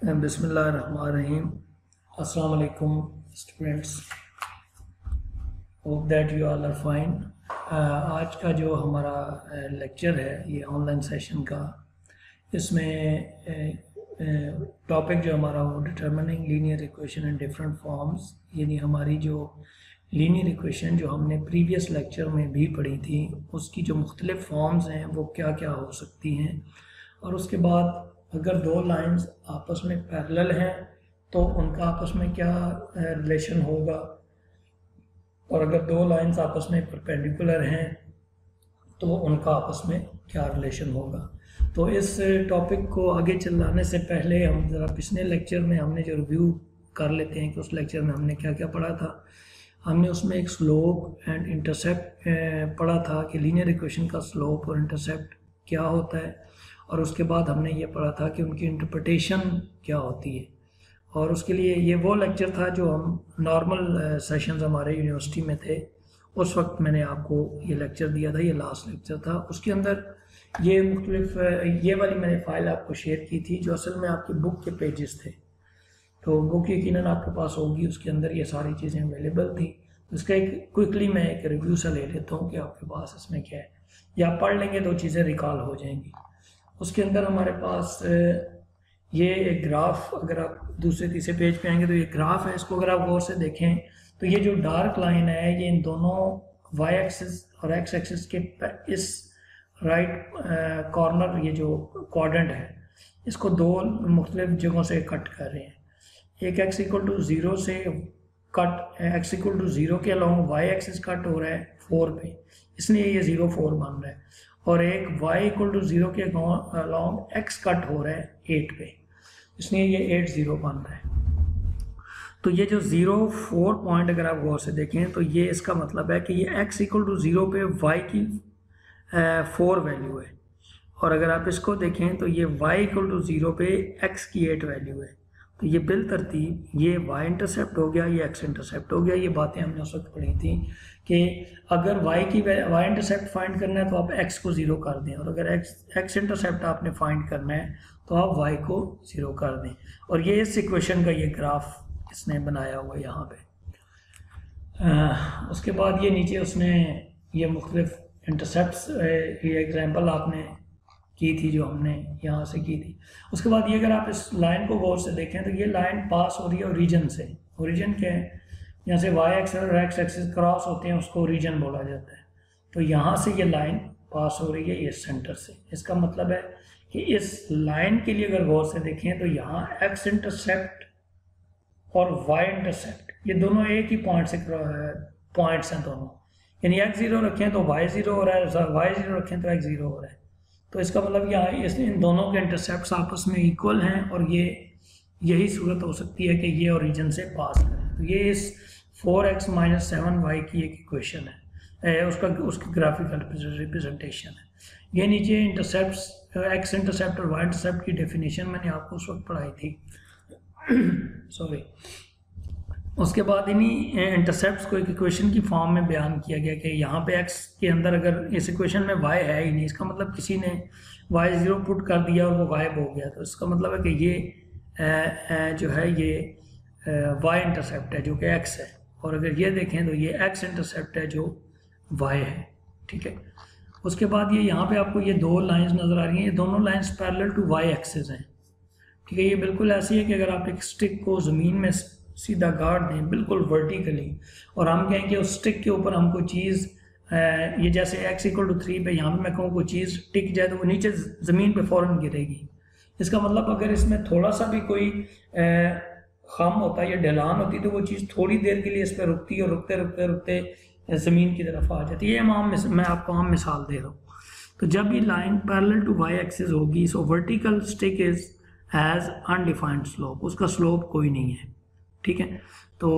बिस्मिल्लाहिर्रहमानिर्रहीम। अस्सलाम वालेकुम students, hope that you all are fine. आज का जो हमारा लेक्चर है ये ऑनलाइन सेशन का, इसमें टॉपिक जो हमारा वो determining linear equation in different forms, यानी हमारी जो लीनियर इक्वेशन जो हमने प्रीवियस लेक्चर में भी पढ़ी थी उसकी जो मुख्तलिफ फॉर्म्स हैं वो क्या क्या हो सकती हैं, और उसके बाद अगर दो लाइंस आपस में पैरेलल हैं तो उनका आपस में क्या रिलेशन होगा, और अगर दो लाइंस आपस में परपेंडिकुलर हैं तो उनका आपस में क्या रिलेशन होगा। तो इस टॉपिक को आगे चलाने से पहले हम ज़रा पिछले लेक्चर में हमने जो रिव्यू कर लेते हैं कि उस लेक्चर में हमने क्या क्या पढ़ा था। हमने उसमें एक स्लोप एंड इंटरसेप्ट पढ़ा था कि लीनियर इक्वेशन का स्लोप और इंटरसेप्ट क्या होता है, और उसके बाद हमने ये पढ़ा था कि उनकी इंटरप्रिटेशन क्या होती है। और उसके लिए ये वो लेक्चर था जो हम नॉर्मल सेशंस हमारे यूनिवर्सिटी में थे, उस वक्त मैंने आपको ये लेक्चर दिया था, ये लास्ट लेक्चर था। उसके अंदर ये मुख्तलिफ ये वाली मैंने फ़ाइल आपको शेयर की थी जो असल में आपकी बुक के पेजेस थे, तो बुक यकीनन आपके पास होगी, उसके अंदर ये सारी चीज़ें अवेलेबल थी। तो इसका एक क्विकली मैं एक रिव्यू सा ले लेता हूँ कि आपके पास इसमें क्या है, या आप पढ़ लेंगे तो चीज़ें रिकॉल हो जाएंगी। उसके अंदर हमारे पास ये एक ग्राफ, अगर आप दूसरे तीसरे पेज पे आएंगे तो ये ग्राफ है, इसको अगर आप गौर से देखें तो ये जो डार्क लाइन है ये इन दोनों वाई एक्सिस और एक्स एक्सिस के इस राइट कॉर्नर, ये जो क्वाड्रेंट है इसको दो मुख्तलिफ जगहों से कट कर रहे हैं। एक एक्स इक्वल टू 0 से कट, एक्स इक्वल टू 0 के अलोंग वाई एक्सिस कट हो रहा है 4 पे, इसलिए ये 0 4 बन रहा है, और एक y इक्वल टू 0 के अलोंग x कट हो रहा है 8 पे, इसलिए ये 8 0 बन रहा है। तो ये जो 0 4 पॉइंट अगर आप गौर से देखें तो ये इसका मतलब है कि ये x इक्वल टू 0 पे y की 4 वैल्यू है, और अगर आप इसको देखें तो ये y इक्वल टू 0 पे x की 8 वैल्यू है। तो ये बिल तरतीब ये y इंटरसेप्ट हो गया, ये x इंटरसेप्ट हो गया। ये बातें हमने उस वक्त पढ़ी थी कि अगर y इंटरसेप्ट फाइंड करना है तो आप x को 0 कर दें, और अगर x इंटरसेप्ट आपने फाइंड करना है तो आप y को 0 कर दें। और ये इस इक्वेशन का ये ग्राफ इसने बनाया हुआ है यहाँ पे। उसके बाद ये नीचे उसने ये मुख्तलिफ इंटरसेप्ट्स, ये एग्जाम्पल आपने की थी जो हमने यहाँ से की थी। उसके बाद ये अगर आप इस लाइन को गौर से देखें तो ये लाइन पास हो रही है ओरिजिन से। ओरिजिन क्या है, यहाँ से वाई एक्सिस और एक्स एक्सिस क्रॉस होते हैं, उसको ओरिजिन बोला जाता है। तो यहाँ से ये लाइन पास हो रही है ये सेंटर से। इसका मतलब है कि इस लाइन के लिए अगर गौर से देखें तो यहाँ एक्स इंटरसेप्ट और वाई इंटरसेप्ट ये दोनों एक ही पॉइंट से पॉइंट्स हैं दोनों, यानी एक्स 0 रखें तो वाई 0 हो रहा है, वाई 0 रखें तो एक्स 0 हो रहा है। तो इसका मतलब यहाँ इन दोनों के इंटरसेप्ट्स आपस में इक्वल हैं, और ये यही सूरत हो सकती है कि ये ओरिजिन से पास करें। तो ये इस 4x - 7y की एक इक्वेशन है, उसकी ग्राफिकल रिप्रेजेंटेशन है। ये नीचे इंटरसेप्ट्स, x इंटरसेप्ट और y इंटरसेप्ट की डेफिनेशन मैंने आपको उस वक्त पढ़ाई थी सॉरी। उसके बाद इन्हीं इंटरसेप्ट्स को एक इक्वेशन की फॉर्म में बयान किया गया कि यहाँ पे x के अंदर अगर इस इक्वेशन में y है ही नहीं, इसका मतलब किसी ने y 0 पुट कर दिया और वो गायब हो गया, तो इसका मतलब है कि ये जो है ये y इंटरसेप्ट है जो कि x है, और अगर ये देखें तो ये x इंटरसेप्ट है जो y है। ठीक है। उसके बाद ये यहाँ पे आपको ये दो लाइंस नज़र आ रही हैं, ये दोनों lines parallel to y axis हैं। ठीक है। ये बिल्कुल ऐसी है कि अगर आप एक स्टिक को ज़मीन में सीधा गाड़ दें बिल्कुल वर्टिकली, और हम कहें कि उस स्टिक के ऊपर हम कोई चीज़, ये जैसे x इक्वल टू 3 पे यहाँ पे मैं कहूँ कोई चीज़ टिक जाए तो वो नीचे ज़मीन पे फ़ौरन गिरेगी। इसका मतलब अगर इसमें थोड़ा सा भी कोई खम होता है या ढलान होती तो वो चीज़ थोड़ी देर के लिए इस पर रुकती है, और रुकते रुकते रुकते ज़मीन की तरफ आ जाती है। ये मैं आपको आम मिसाल दे रहा हूँ। तो जब ये line parallel to Y axis होगी, so vertical stick is as undefined slope, उसका स्लोप कोई नहीं है। ठीक है। तो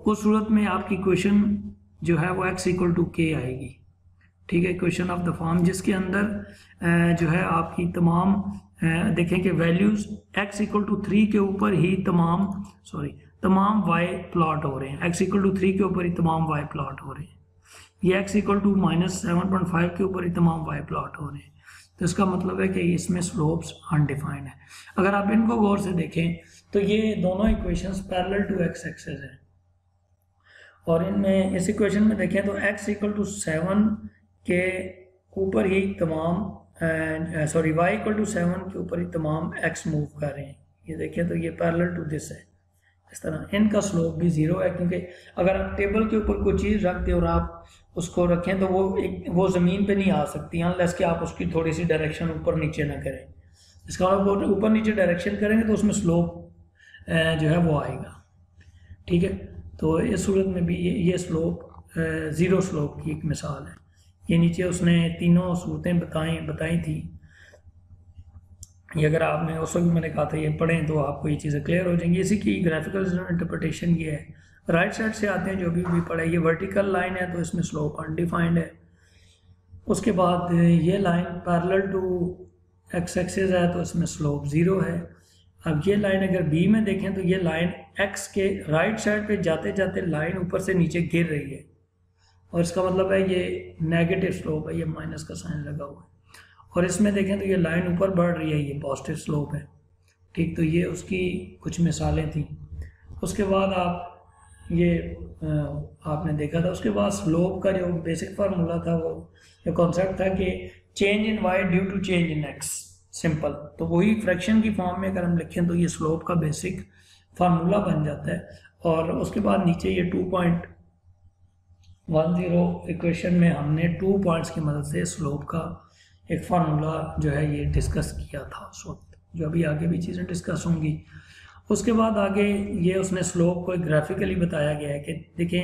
उस सूरत में आपकी इक्वेशन जो है वो x इक्वल टू के आएगी। ठीक है। इक्वेशन ऑफ द फॉर्म जिसके अंदर जो है आपकी तमाम देखें कि वैल्यूज x इक्वल टू 3 के ऊपर ही तमाम y प्लॉट हो रहे हैं, x इक्वल टू 3 के ऊपर ही तमाम y प्लॉट हो रहे हैं। ये x इक्वल टू -7.5 के ऊपर ही तमाम y प्लॉट हो रहे हैं। तो इसका मतलब है कि इसमें स्लोप्स अनडिफाइंड है। अगर आप इनको गौर से देखें तो ये दोनों equations parallel to X axis है, और इनमें इस इक्वेशन में देखें तो x इक्वल टू 7 के ऊपर ही तमाम y इक्वल टू 7 के ऊपर ही तमाम x मूव कर रहे हैं। ये देखें तो ये पैरेलल टू दिस है। इस तरह इनका स्लोप भी ज़ीरो है, क्योंकि अगर आप टेबल के ऊपर कोई चीज़ रख दें और आप उसको रखें तो वो ज़मीन पे नहीं आ सकती अनलेस कि आप उसकी थोड़ी सी डायरेक्शन ऊपर नीचे ना करें। इसका मतलब ऊपर नीचे डायरेक्शन करेंगे तो उसमें स्लोप जो है वो आएगा। ठीक है, तो इस सूरत में भी ये स्लोप ज़ीरो स्लोप की एक मिसाल है। ये नीचे उसने तीनों सूरतें बताई थी। ये अगर आपने उस वक्त मैंने कहा था ये पढ़ें तो आपको ये चीज़ें क्लियर हो जाएंगी। इसी की ग्राफिकल इंटरप्रिटेशन ये है। राइट साइड से आते हैं जो भी पढ़े, ये वर्टिकल लाइन है तो इसमें स्लोप अनडिफाइंड है। उसके बाद ये line parallel to X axis है तो इसमें स्लोप ज़ीरो है। अब ये लाइन अगर बी में देखें तो ये लाइन एक्स के राइट साइड पे जाते जाते लाइन ऊपर से नीचे गिर रही है, और इसका मतलब है ये नेगेटिव स्लोप है, ये माइनस का साइन लगा हुआ है। और इसमें देखें तो ये लाइन ऊपर बढ़ रही है, ये पॉजिटिव स्लोप है। ठीक, तो ये उसकी कुछ मिसालें थी। उसके बाद आप ये आपने देखा था, उसके बाद स्लोप का जो बेसिक फार्मूला था वो ये कॉन्सेप्ट था कि change in Y due to change in X, simple. तो वही फ्रैक्शन की फॉर्म में अगर हम लिखें तो ये स्लोप का बेसिक फार्मूला बन जाता है। और उसके बाद नीचे ये 2.10 इक्वेशन में हमने 2 पॉइंट्स की मदद से स्लोप का एक फार्मूला जो है ये डिस्कस किया था उस वक्त, जो अभी आगे भी चीज़ें डिस्कस होंगी। उसके बाद आगे ये उसने स्लोप को ग्राफिकली बताया गया है कि देखें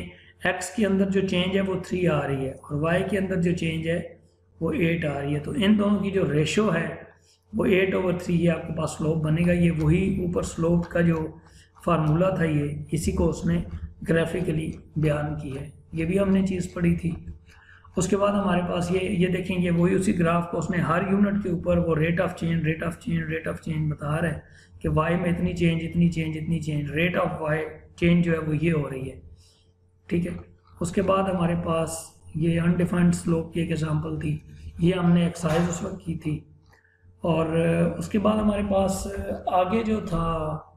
एक्स के अंदर जो चेंज है वो 3 आ रही है और वाई के अंदर जो चेंज है वो 8 आ रही है। तो इन दोनों की जो रेशो है वो 8/3 है, आपके पास स्लोप बनेगा। ये वही ऊपर स्लोप का जो फार्मूला था ये इसी को उसने ग्राफिकली बयान की है। ये भी हमने चीज़ पढ़ी थी। उसके बाद हमारे पास ये देखेंगे वही उसी ग्राफ को उसने हर यूनिट के ऊपर वो रेट ऑफ चेंज बता रहा है कि वाई में इतनी change, rate of Y change जो है वो ये हो रही है। ठीक है, उसके बाद हमारे पास ये अनडिफाइंड स्लोप की एक एग्जांपल थी, ये हमने एक्सरसाइज उस वक्त की थी। और उसके बाद हमारे पास आगे जो था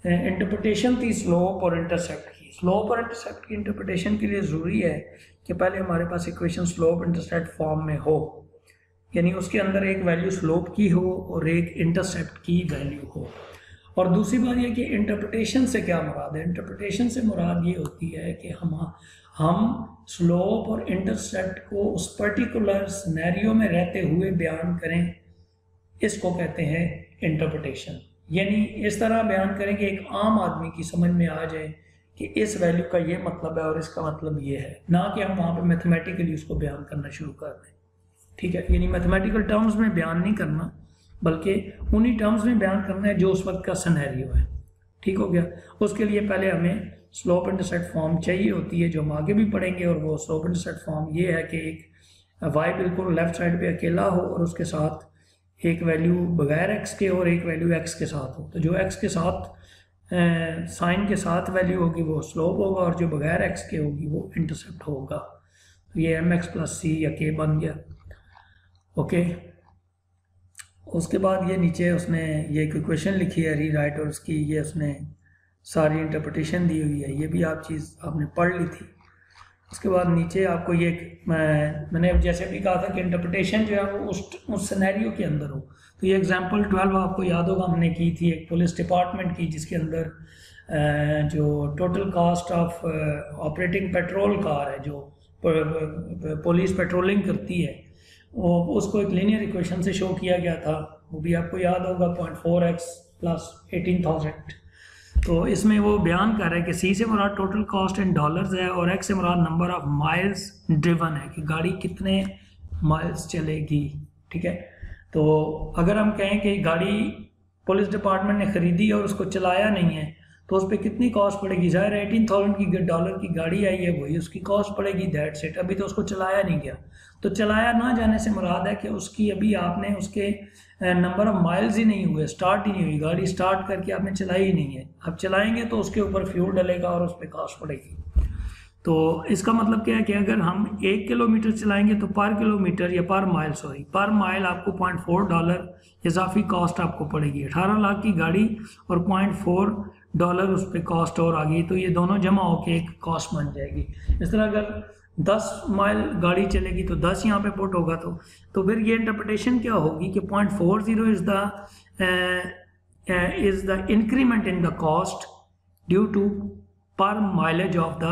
इंटरप्रिटेशन थी स्लोप और इंटरसेप्ट की। स्लोप और इंटरसेप्ट की इंटरप्रिटेशन के लिए ज़रूरी है कि पहले हमारे पास इक्वेशन स्लोप इंटरसेप्ट फॉर्म में हो, यानी उसके अंदर एक वैल्यू स्लोप की हो और एक इंटरसेप्ट की वैल्यू हो। और दूसरी बात यह कि इंटरप्रिटेशन से क्या मुराद है। इंटरप्रिटेशन से मुराद ये होती है कि हम स्लोप और इंटरसेप्ट को उस पर्टिकुलर सिनेरियो में रहते हुए बयान करें, इसको कहते हैं इंटरप्रिटेशन। यानी इस तरह बयान करें कि एक आम आदमी की समझ में आ जाए कि इस वैल्यू का ये मतलब है और इसका मतलब ये है, ना कि हम वहाँ पे मैथमेटिकली उसको बयान करना शुरू कर दें। ठीक है, यानी मैथमेटिकल टर्म्स में बयान नहीं करना, बल्कि उन्हीं टर्म्स में बयान करना है जो उस वक्त का सिनेरियो है। ठीक हो गया। उसके लिए पहले हमें स्लोप इंटरसेप्ट फॉर्म चाहिए होती है, जो हम आगे भी पढ़ेंगे। और वो स्लोप इंटरसेप्ट फॉर्म ये है कि एक वाई बिल्कुल लेफ्ट साइड पे अकेला हो और उसके साथ एक वैल्यू बगैर एक्स के और एक वैल्यू एक्स के साथ हो। तो जो एक्स के साथ साइन के साथ वैल्यू होगी वो स्लोप होगा, और जो बगैर एक्स के होगी वो इंटरसेप्ट होगा। तो ये एम एक्स प्लस सी या के बन गया। ओके, उसके बाद ये नीचे उसने ये एक इक्वेशन लिखी है री राइट, और उसकी ये उसने सारी इंटरप्रिटेशन दी हुई है। ये भी आप चीज़ आपने पढ़ ली थी। उसके बाद नीचे आपको ये मैंने जैसे भी कहा था कि इंटरप्रिटेशन जो है वो उस सिनेरियो के अंदर हो। तो ये एग्जांपल 12 आपको याद होगा हमने की थी, एक पुलिस डिपार्टमेंट की, जिसके अंदर जो total cast of operating petrol car है, जो पुलिस पेट्रोलिंग करती है, वो उसको एक लीनियर इक्वेशन से शो किया गया था। वो भी आपको याद होगा 0.4x प्लस 18,000। तो इसमें वो बयान कर रहा है कि सी से मुराद टोटल कॉस्ट इन डॉलर्स है और एक्स से मुराद नंबर ऑफ माइल्स ड्रिवन है, कि गाड़ी कितने माइल्स चलेगी। ठीक है, तो अगर हम कहें कि गाड़ी पुलिस डिपार्टमेंट ने ख़रीदी और उसको चलाया नहीं है तो उस पर कितनी कॉस्ट पड़ेगी। ज़ाहिर है $18,000 की डॉलर की गाड़ी आई है, वही उसकी कॉस्ट पड़ेगी, दैट्स इट। अभी तो उसको चलाया नहीं गया। तो चलाया ना जाने से मुराद है कि उसकी अभी आपने उसके नंबर ऑफ माइल्स ही नहीं हुए, स्टार्ट ही नहीं हुई, गाड़ी स्टार्ट करके आपने चलाई ही नहीं है। अब चलाएंगे तो उसके ऊपर फ्यूल डलेगा और उस पर कॉस्ट पड़ेगी। तो इसका मतलब क्या है कि अगर हम 1 किलोमीटर चलाएंगे तो पर किलोमीटर या पर माइल पर माइल आपको $0.4 इजाफी कॉस्ट आपको पड़ेगी। 18 लाख की गाड़ी और $0.4 उस पर कॉस्ट और आ गई, तो ये दोनों जमा होकर एक कॉस्ट बन जाएगी। इस तरह अगर 10 माइल गाड़ी चलेगी तो 10 यहाँ पे पुट होगा, तो फिर ये इंटरप्रिटेशन क्या होगी कि 0.40 is the increment in the cost due to per mileage of the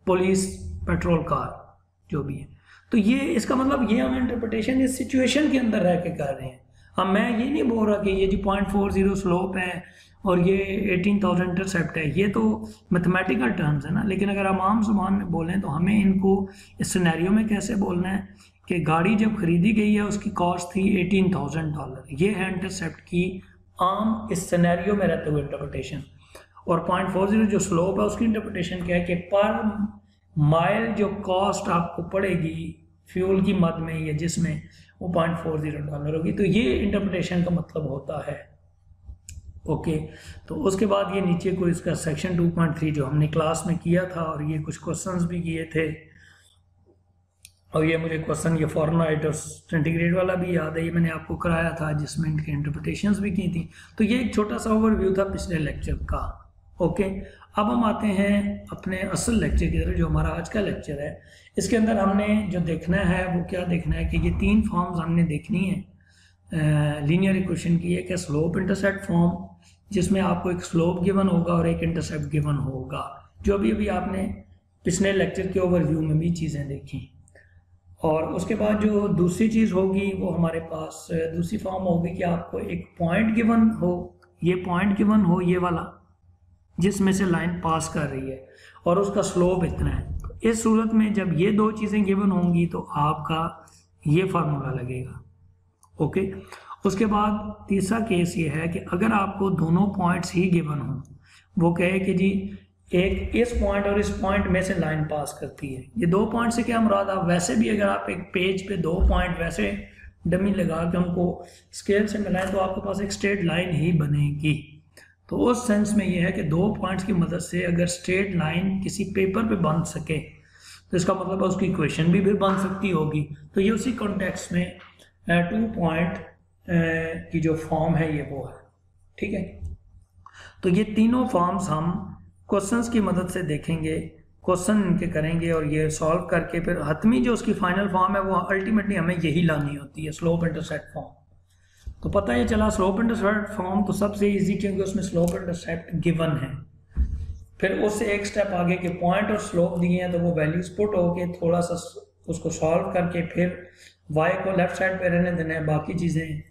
police patrol car जो भी है। तो ये इसका मतलब ये हम इंटरप्रिटेशन इस सिचुएशन के अंदर रह के कर रहे हैं। अब मैं ये नहीं बोल रहा कि ये जी 0.40 स्लोप है और ये 18,000 इंटरसेप्ट है, ये तो मैथमेटिकल टर्म्स है ना। लेकिन अगर हम आम जुबान में बोलें तो हमें इनको इस सिनेरियो में कैसे बोलना है कि गाड़ी जब खरीदी गई है उसकी कॉस्ट थी $18,000, ये है इंटरसेप्ट की आम इस सिनेरियो में रहते हुए इंटरप्रिटेशन। और 0.40 जो स्लोप है उसकी इंटरप्रिटेशन क्या है कि पर माइल जो कॉस्ट आपको पड़ेगी फ्यूल की मद में या जिसमें, वो $0.40 होगी। तो ये इंटरप्रिटेशन का मतलब होता है। ओके, तो उसके बाद ये नीचे को इसका सेक्शन 2.3 जो हमने क्लास में किया था और ये कुछ क्वेश्चंस भी किए थे, और ये मुझे क्वेश्चन ये फॉरेनहाइट और सेंटीग्रेड वाला भी याद है, ये मैंने आपको कराया था जिसमें इनकी इंटरप्रिटेशंस भी की थी। तो ये एक छोटा सा ओवरव्यू था पिछले लेक्चर का। ओके, अब हम आते हैं अपने असल लेक्चर की तरफ जो हमारा आज का लेक्चर है। इसके अंदर हमने जो देखना है वो क्या देखना है कि ये 3 फॉर्म्स हमने देखनी है लीनियर इक्वेशन की। एक है स्लोप इंटरसेप्ट फॉर्म जिसमें आपको एक स्लोप गिवन होगा और एक इंटरसेप्ट गिवन होगा, जो अभी आपने पिछले लेक्चर के ओवरव्यू में भी चीज़ें देखी। और उसके बाद जो दूसरी चीज़ होगी वो हमारे पास दूसरी फॉर्म होगी कि आपको एक पॉइंट गिवन हो, ये पॉइंट गिवन हो ये वाला जिसमें से लाइन पास कर रही है और उसका स्लोप इतना है। तो इस सूरत में जब ये 2 चीज़ें गिवन होंगी तो आपका ये फार्मूला लगेगा। ओके, उसके बाद तीसरा केस ये है कि अगर आपको दोनों पॉइंट्स ही गिवन हो, वो कहे कि जी एक इस पॉइंट और इस पॉइंट में से लाइन पास करती है। ये 2 पॉइंट से क्या मुराद, आप वैसे भी अगर आप एक पेज पे 2 पॉइंट वैसे डमी लगा के हमको स्केल से मिलाएं तो आपके पास एक स्ट्रेट लाइन ही बनेगी। तो उस सेंस में ये है कि 2 पॉइंट्स की मदद से अगर स्ट्रेट लाइन किसी पेपर पे बन सके तो इसका मतलब है उसकी इक्वेशन भी बन सकती होगी। तो ये उसी कॉन्टेक्स्ट में 2 पॉइंट की जो फॉर्म है ये वो है। ठीक है, तो ये तीनों फॉर्म्स हम क्वेश्चंस की मदद से देखेंगे, क्वेश्चन इनके करेंगे और ये सॉल्व करके फिर हतमी जो उसकी फाइनल फॉर्म है वो अल्टीमेटली हमें यही लानी होती है, स्लोप इंटरसेप्ट फॉर्म। तो पता ही चला स्लोप इंटरसेप्ट फॉर्म तो सबसे इजी क्योंकि उसमें स्लोप इंटरसेप्ट गिवन है। फिर उससे एक स्टेप आगे के पॉइंट और स्लोप दिए हैं तो वो वैल्यूज पुट होके थोड़ा सा उसको सॉल्व करके फिर y को लेफ्ट साइड पे रहने देना है, बाकी चीज़ें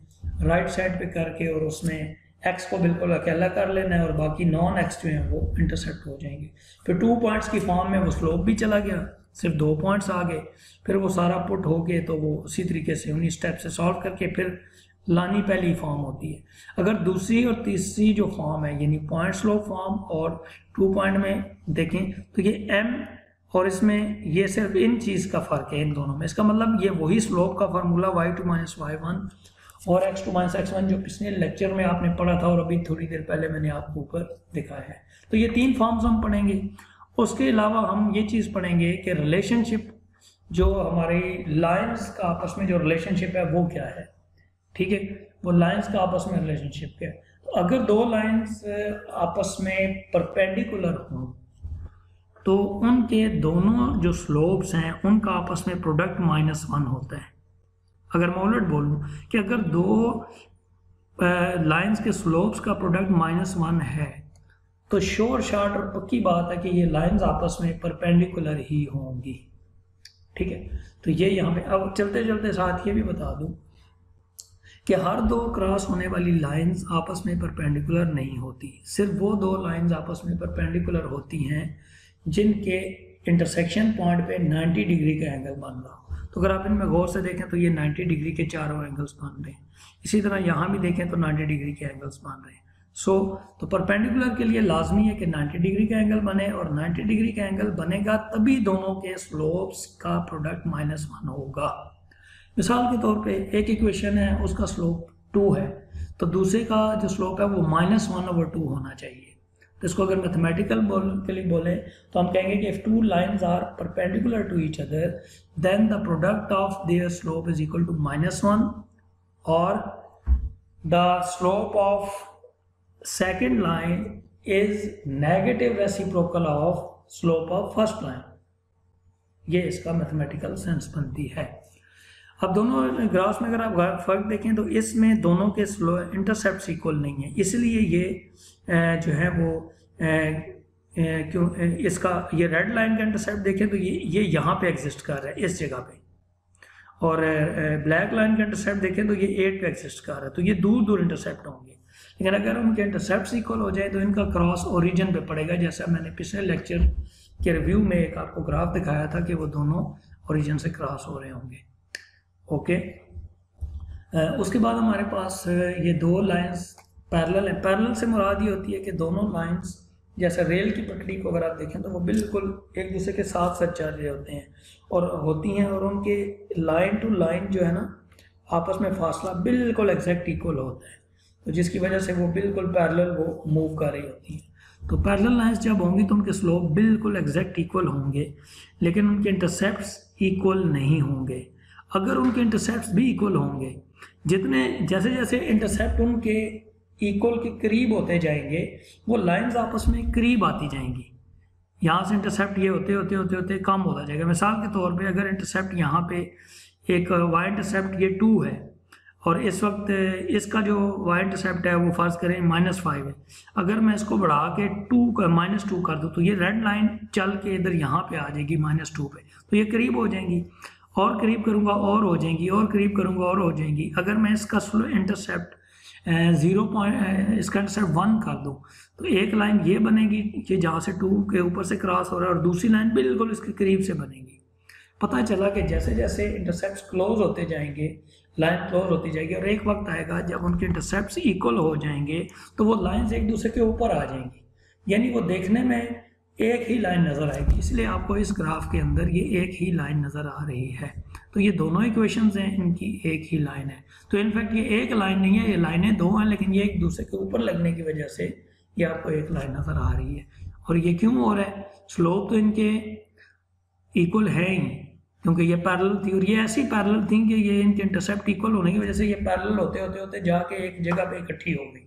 राइट साइड पे करके और उसमें x को बिल्कुल अकेला कर लेना है और बाकी नॉन x जो है वो इंटरसेप्ट हो जाएंगे। फिर 2 पॉइंट्स की फॉर्म में वो स्लोप भी चला गया, सिर्फ 2 पॉइंट्स आ गए, फिर वो सारा पुट हो गए तो वो उसी तरीके से उन्हीं स्टेप से सॉल्व करके फिर लानी पहली फॉर्म होती है। अगर दूसरी और तीसरी जो फॉर्म है यानी पॉइंट स्लोप फॉर्म और 2 पॉइंट में देखें तो ये m और इसमें ये सिर्फ इन चीज़ का फ़र्क है इन दोनों में। इसका मतलब ये वही स्लोप का फार्मूला y2 - y1 और x2 - x1 जो पिछले लेक्चर में आपने पढ़ा था और अभी थोड़ी देर पहले मैंने आपको ऊपर दिखाया है। तो ये 3 फॉर्म्स हम पढ़ेंगे। उसके अलावा हम ये चीज़ पढ़ेंगे कि रिलेशनशिप जो हमारी लाइन्स का आपस में जो रिलेशनशिप है वो क्या है। ठीक है, वो लाइन्स का आपस में रिलेशनशिप क्या है। तो अगर 2 लाइन्स आपस में परपेंडिकुलर हों तो उनके दोनों जो स्लोप्स हैं उनका आपस में प्रोडक्ट -1 होता है। अगर मैं उलट बोलूँ कि अगर 2 लाइन्स के स्लोप्स का प्रोडक्ट -1 है तो श्योर शॉर्ट और पक्की बात है कि ये लाइन्स आपस में परपेंडिकुलर ही होंगी। ठीक है, तो ये यहाँ पे अब चलते चलते साथ ये भी बता दूँ कि हर 2 क्रॉस होने वाली लाइंस आपस में परपेंडिकुलर नहीं होती। सिर्फ वो 2 लाइंस आपस में परपेंडिकुलर होती हैं जिनके इंटरसेक्शन पॉइंट पे 90 डिग्री का एंगल बन रहा हो। तो अगर आप इनमें गौर से देखें तो ये 90 डिग्री के चारों एंगल्स बन रहे हैं। इसी तरह यहाँ भी देखें तो 90 डिग्री के एंगल्स बन रहे हैं। तो परपेंडिकुलर के लिए लाजमी है कि 90 डिग्री का एंगल बने और 90 डिग्री का एंगल बनेगा तभी दोनों के स्लोप्स का प्रोडक्ट -1 होगा। मिसाल के तौर पे एक इक्वेशन है उसका स्लोप 2 है तो दूसरे का जो स्लोप है वो -1/2 होना चाहिए। तो इसको अगर मैथमेटिकली बोले तो हम कहेंगे कि if two lines are perpendicular to each other then the product of their slope is equal to -1 और the slope of second line is negative reciprocal of slope of first line. ये इसका mathematical sense बनती है। अब दोनों graphs में अगर आप फर्क देखें तो इसमें दोनों के स्लो इंटरसेप्ट इक्वल नहीं है, इसलिए ये जो है वो क्यों इसका ये रेड लाइन का इंटरसेप्ट देखें तो ये यहाँ पे एग्जिस्ट कर रहा है इस जगह पे, और ब्लैक लाइन का इंटरसेप्ट देखें तो ये 8 पे एग्जिस्ट कर रहा है। तो ये दूर दूर इंटरसेप्ट होंगे, लेकिन अगर उनके इंटरसेप्ट इक्वल हो जाए तो इनका क्रॉस ओरिजिन पे पड़ेगा, जैसा मैंने पिछले लेक्चर के रिव्यू में एक आपको ग्राफ दिखाया था कि वो दोनों ओरिजिन से क्रॉस हो रहे होंगे। ओके, उसके बाद हमारे पास ये दो लाइंस पैरेलल है। पैरेलल से मुराद ये होती है कि दोनों लाइंस जैसे रेल की पटरी को अगर आप देखें तो वो बिल्कुल एक दूसरे के साथ साथ चल रहे होते हैं और उनके लाइन टू लाइन जो है ना आपस में फासला बिल्कुल एग्जैक्ट इक्वल होता है, तो जिसकी वजह से वो बिल्कुल पैरेलल वो मूव कर रही होती हैं। तो पैरेलल लाइंस जब होंगी तो उनके स्लोप बिल्कुल एग्जैक्ट इक्वल होंगे, लेकिन उनके इंटरसेप्ट्स इक्वल नहीं होंगे। अगर उनके इंटरसेप्ट्स भी इक्वल होंगे, जैसे जैसे इंटरसेप्ट उनके इक्वल के करीब होते जाएंगे वो लाइंस आपस में करीब आती जाएंगी। यहाँ से इंटरसेप्ट ये होते कम होता जाएगा। मिसाल के तौर पे अगर इंटरसेप्ट यहाँ पे एक वाई इंटरसेप्ट ये 2 है और इस वक्त इसका जो वाई इंटरसेप्ट है वो फर्ज करें -5 है, अगर मैं इसको बढ़ा के -2 कर दूँ तो ये रेड लाइन चल के इधर यहाँ पे आ जाएगी -2 पे, तो ये करीब हो जाएंगी, और करीब करूँगा और हो जाएंगी, और करीब करूँगा और हो जाएंगी। अगर मैं इसका इंटरसेप्ट 1 कर दूँ तो एक लाइन ये बनेगी कि जहाँ से 2 के ऊपर से क्रॉस हो रहा है, और दूसरी लाइन बिल्कुल इसके करीब से बनेगी। पता चला कि जैसे जैसे इंटरसेप्ट्स क्लोज होते जाएंगे लाइन क्लोज होती जाएगी, और एक वक्त आएगा जब उनके इंटरसेप्ट्स इक्वल हो जाएंगे तो वो लाइंस एक दूसरे के ऊपर आ जाएंगी, यानी वो देखने में एक ही लाइन नज़र आएगी। इसलिए आपको इस ग्राफ के अंदर ये एक ही लाइन नज़र आ रही है। तो ये दोनों इक्वेशंस हैं, इनकी एक ही लाइन है। तो इनफैक्ट ये एक लाइन नहीं है, ये लाइनें दो हैं, लेकिन ये एक दूसरे के ऊपर लगने की वजह से ये आपको एक लाइन नज़र आ रही है। और ये क्यों हो रहा है? स्लोप तो इनके इक्वल है ही, क्योंकि ये पैरेलल थी, और ये ऐसी पैरेलल थी कि ये इनके इंटरसेप्ट इक्वल होने की वजह से ये पैरेलल होते होते होते जाके एक जगह पे इकट्ठी हो गई।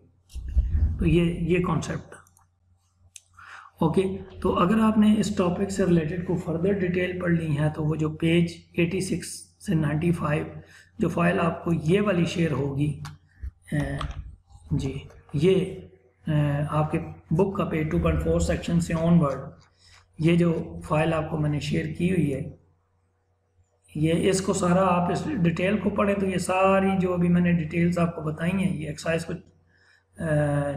तो ये कॉन्सेप्ट था। ओके, तो अगर आपने इस टॉपिक से रिलेटेड को फर्दर डिटेल पढ़ ली है तो वो जो पेज 86 से 95 जो फाइल आपको ये वाली शेयर होगी जी, ये आपके बुक का पेज 2.4 सेक्शन से ऑनवर्ड ये जो फाइल आपको मैंने शेयर की हुई है, ये इसको सारा आप इस डिटेल को पढ़ें तो ये सारी जो अभी मैंने डिटेल्स आपको बताई हैं, ये एक्सरसाइज को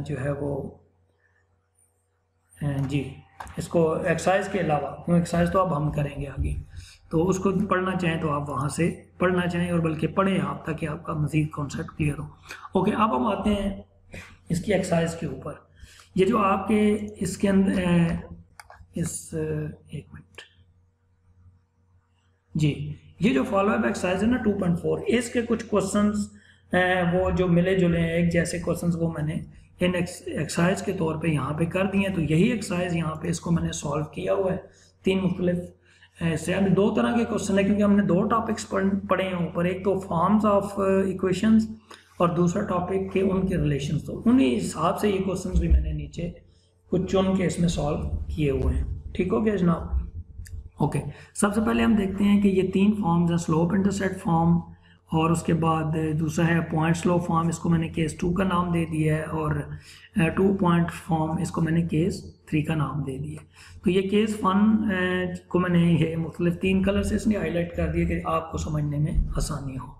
जो है वो जी, इसको एक्सरसाइज के अलावा, क्योंकि एक्सरसाइज तो अब हम करेंगे आगे, तो उसको पढ़ना चाहें तो आप वहाँ से पढ़ना चाहें, और बल्कि पढ़ें आप ताकि आपका मज़ीद कॉन्सेप्ट क्लियर हो। ओके, अब हम आते हैं इसकी एक्सरसाइज के ऊपर। ये जो आपके इसके अंदर एक मिनट जी, ये जो फॉलो अप एक्सरसाइज है ना 2.4, इसके कुछ क्वेश्चंस वो जो मिले जुले हैं एक जैसे क्वेश्चंस वो मैंने इन एक्सरसाइज के तौर पे यहाँ पे कर दिए हैं। तो यही एक्सरसाइज यहाँ पे इसको मैंने सॉल्व किया हुआ है 3 मुख्तलिफ से। अभी 2 तरह के क्वेश्चन है क्योंकि हमने 2 टॉपिक्स पढ़े हैं ऊपर, एक तो फॉर्म्स ऑफ इक्वेशंस और दूसरा टॉपिक के उनके रिलेशन। तो उन्हीं हिसाब से ये क्वेश्चन भी मैंने नीचे कुछ चुन के इसमें सॉल्व किए हुए हैं। ठीक हो गया जनाब? ओके, सबसे पहले हम देखते हैं कि ये 3 फॉर्म्स हैं, स्लोप इंटरसेप्ट फॉर्म, और उसके बाद दूसरा है पॉइंट स्लोप फॉर्म, इसको मैंने केस 2 का नाम दे दिया है, और 2 पॉइंट फॉर्म इसको मैंने केस 3 का नाम दे दिया। तो ये केस 1 को मैंने ये मुख्तलिफ 3 कलर से इसलिए हाईलाइट कर दिया कि आपको समझने में आसानी हो।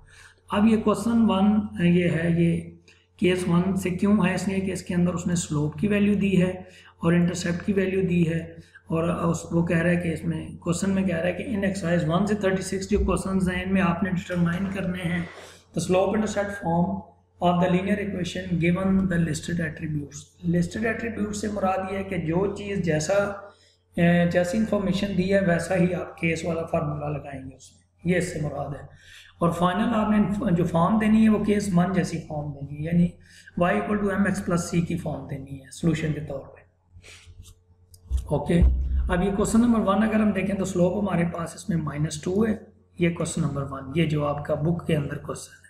अब ये क्वेश्चन 1 ये है, ये केस 1 से क्यों है, इसलिए कि इसके अंदर उसने स्लोप की वैल्यू दी है और इंटरसेप्ट की वैल्यू दी है, और वो कह रहा है कि इसमें क्वेश्चन में कह रहा है कि इन एक्सरसाइज 1 से 36 जो क्वेश्चंस हैं इनमें आपने डिटरमाइन करने हैं the slope intercept form of the linear equation given the listed attributes. Listed attribute से मुराद ये है कि जो चीज़ जैसी इंफॉर्मेशन दी है वैसा ही आप केस वाला फार्मूला लगाएंगे उसमें, ये इससे मुराद है। और फाइनल आपने जो फॉर्म देनी है वो केस 1 जैसी फॉर्म देनी है, यानी y = mx + c की फॉर्म देनी है सोल्यूशन के तौर पे। ओके, अब ये क्वेश्चन नंबर 1 अगर हम देखें तो स्लोप हमारे पास इसमें -2 है। ये क्वेश्चन नंबर 1, ये जो आपका बुक के अंदर क्वेश्चन है,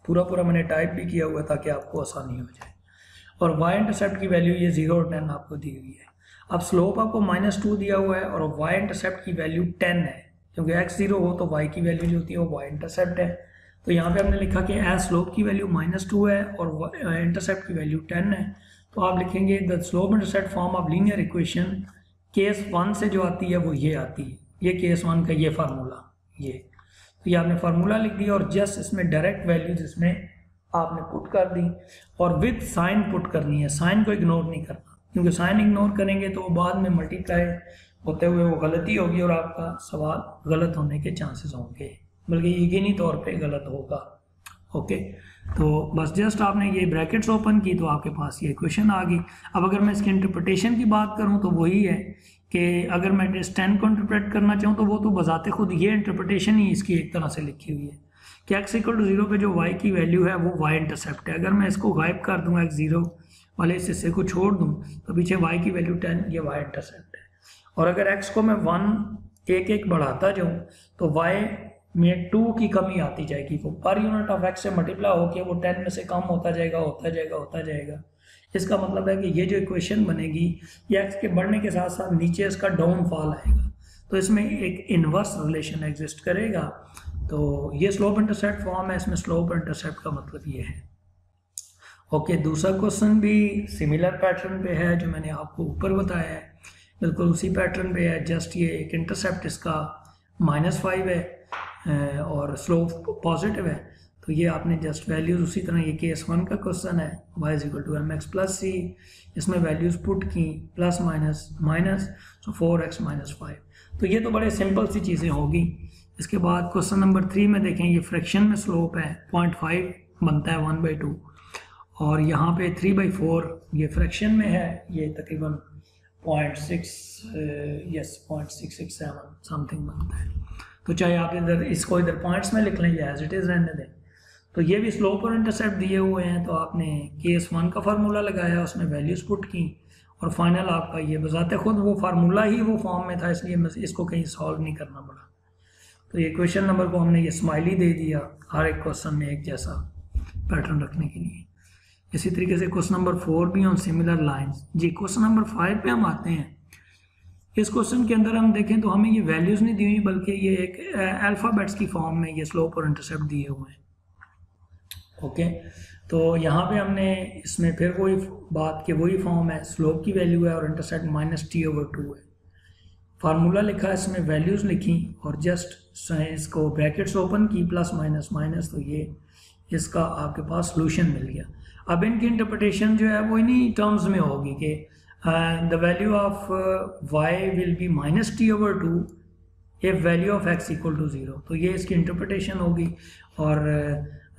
पूरा पूरा मैंने टाइप भी किया हुआ ताकि आपको आसानी हो जाए। और y इंटरसेप्ट की वैल्यू ये 0 और 10 आपको दी हुई है। अब स्लोप आपको -2 दिया हुआ है और y इंटरसेप्ट की वैल्यू 10 है, क्योंकि x 0 हो तो y की वैल्यू जो होती है वो y इंटरसेप्ट है। तो यहाँ पे हमने लिखा कि एज स्लोप की वैल्यू -2 है और इंटरसेप्ट की वैल्यू 10 है, तो आप लिखेंगे the slope intercept form of linear equation case 1 से जो आती है वो ये आती है, ये केस 1 का ये फार्मूला, ये तो ये आपने फार्मूला लिख दिया और जस्ट इसमें डायरेक्ट वैल्यूज इसमें आपने पुट कर दी और विद साइन पुट करनी है। साइन को इग्नोर नहीं करना, क्योंकि साइन इग्नोर करेंगे तो बाद में मल्टीप्लाई होते हुए वो गलती होगी और आपका सवाल गलत होने के चांसेस होंगे, बल्कि यकीनी तौर पे गलत होगा। ओके, तो बस जस्ट आपने ये ब्रैकेट्स ओपन की तो आपके पास ये इक्वेशन आ गई। अब अगर मैं इसकी इंटरप्रिटेशन की बात करूं तो वही है कि अगर मैं इस 10 को इंटरप्रेट करना चाहूँ तो वो तो बजाते खुद ये इंटरप्रिटेशन ही इसकी एक तरह से लिखी हुई है कि x = 0 पे जो y की वैल्यू है वो y इंटरसेप्ट है। अगर मैं इसको गायब कर दूँ, x 0 वाले इस हिस्से को छोड़ दूँ तो पीछे y की वैल्यू 10, ये y इंटरसेप्ट है। और अगर x को मैं 1 1 बढ़ाता जाऊँ तो y में 2 की कमी आती जाएगी, वो पर यूनिट ऑफ x से मल्टीप्लाई होकर वो 10 में से कम होता जाएगा। इसका मतलब है कि ये जो इक्वेशन बनेगी ये x के बढ़ने के साथ साथ नीचे इसका डाउनफॉल आएगा, तो इसमें एक इनवर्स रिलेशन एग्जिस्ट करेगा। तो ये स्लोप इंटरसेप्ट फॉर्म है, इसमें स्लोप इंटरसेप्ट का मतलब ये है। ओके, दूसरा क्वेश्चन भी सिमिलर पैटर्न पे है जो मैंने आपको ऊपर बताया है, बिल्कुल उसी पैटर्न पे है, जस्ट ये एक इंटरसेप्ट इसका -5 है और स्लोप पॉजिटिव है। तो ये आपने जस्ट वैल्यूज उसी तरह, ये केस 1 का क्वेश्चन है, y = mx + c, इसमें वैल्यूज पुट की प्लस माइनस, तो 4x - 5। तो ये तो बड़े सिंपल सी चीज़ें होगी। इसके बाद क्वेश्चन नंबर 3 में देखें, ये फ्रैक्शन में स्लोप है 0.5 बनता है 1/2 और यहाँ पे 3/4 ये फ्रैक्शन में है, ये तकरीबन 0.667 समथिंग बनता है। तो चाहे आप इधर इसको इधर पॉइंट्स में लिख लें या एज इट इज़ रहने दें। तो ये भी स्लोप और इंटरसेप्ट दिए हुए हैं, तो आपने केस 1 का फार्मूला लगाया, उसमें वैल्यूज पुट की और फाइनल आपका ये बजाते खुद वो फार्मूला ही वो फॉर्म में था, इसलिए इसको कहीं सॉल्व नहीं करना पड़ा। तो ये क्वेश्चन नंबर को हमने ये स्माइली दे दिया हर एक क्वेश्चन में एक जैसा पैटर्न रखने के लिए। इसी तरीके से क्वेश्चन नंबर 4 भी ऑन सिमिलर लाइंस। जी, क्वेश्चन नंबर 5 पे हम आते हैं। इस क्वेश्चन के अंदर हम देखें तो हमें ये वैल्यूज नहीं दी हुई, बल्कि ये एक अल्फ़ाबेट्स की फॉर्म में ये स्लोप और इंटरसेप्ट दिए हुए हैं। ओके, तो यहाँ पे हमने इसमें फिर वही बात कि वही फॉर्म है, स्लोप की वैल्यू है और इंटरसेप्ट -t/2 है। फार्मूला लिखा, इसमें वैल्यूज लिखी और जस्ट इसको ब्रैकेट्स ओपन की प्लस माइनस, तो ये इसका आपके पास सोल्यूशन मिल गया। अब इनकी इंटरप्रिटेशन जो है वो इन्हीं टर्म्स में होगी कि the value of y will be -t/2 if value of x = 0। तो ये इसकी इंटरप्रिटेशन होगी। और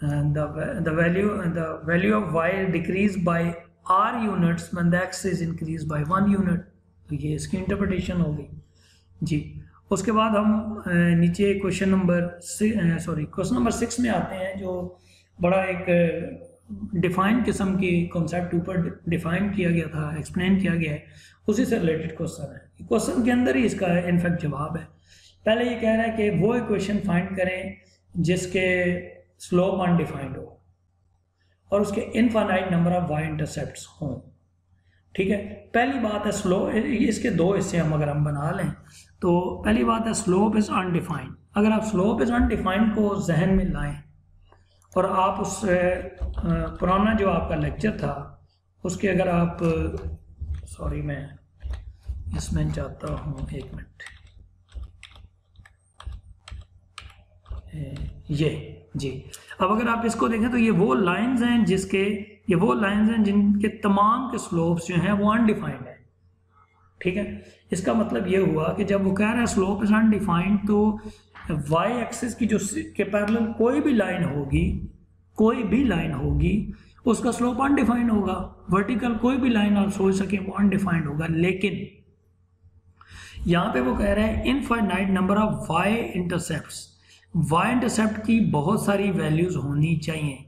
the value of y decrease by r units when the x is increased by 1 unit। तो ये इसकी इंटरप्रिटेशन होगी जी। उसके बाद हम नीचे क्वेश्चन नंबर 6 में आते हैं, जो बड़ा एक डिफाइन किस्म की कॉन्सेप्ट ऊपर डिफाइन किया गया था, एक्सप्लेन किया गया है, उसी से रिलेटेड क्वेश्चन है। क्वेश्चन के अंदर ही इसका इनफैक्ट जवाब है। पहले ये कह रहा है कि वो इक्वेशन फाइंड करें जिसके स्लोप अनडिफाइंड हो और उसके infinite number of y intercepts हों। ठीक है, पहली बात है स्लोप, इसके दो हिस्से अगर हम बना लें तो पहली बात है स्लोप इज़ अनडिफाइंड। अगर आप स्लोप इज़ अनडिफाइंड को जहन में लाएं और आप उस पुराना जो आपका लेक्चर था उसके अगर आप मैं इसमें चाहता हूँ, एक मिनट, ये जी। अब अगर आप इसको देखें तो ये वो लाइंस हैं जिनके तमाम के स्लोप्स जो हैं वो अनडिफाइंड है। ठीक है, इसका मतलब ये हुआ कि जब वो कह रहा है स्लोप इज अनडिफाइंड, तो y एक्सिस की जो के पैरेलल कोई भी लाइन होगी उसका स्लोप अनडिफाइंड होगा। वर्टिकल कोई भी लाइन आप सोच सके वो अनडिफाइंड होगा। लेकिन यहाँ पे वो कह रहा है infinite number of y intercepts. y intercept की बहुत सारी वैल्यूज होनी चाहिए।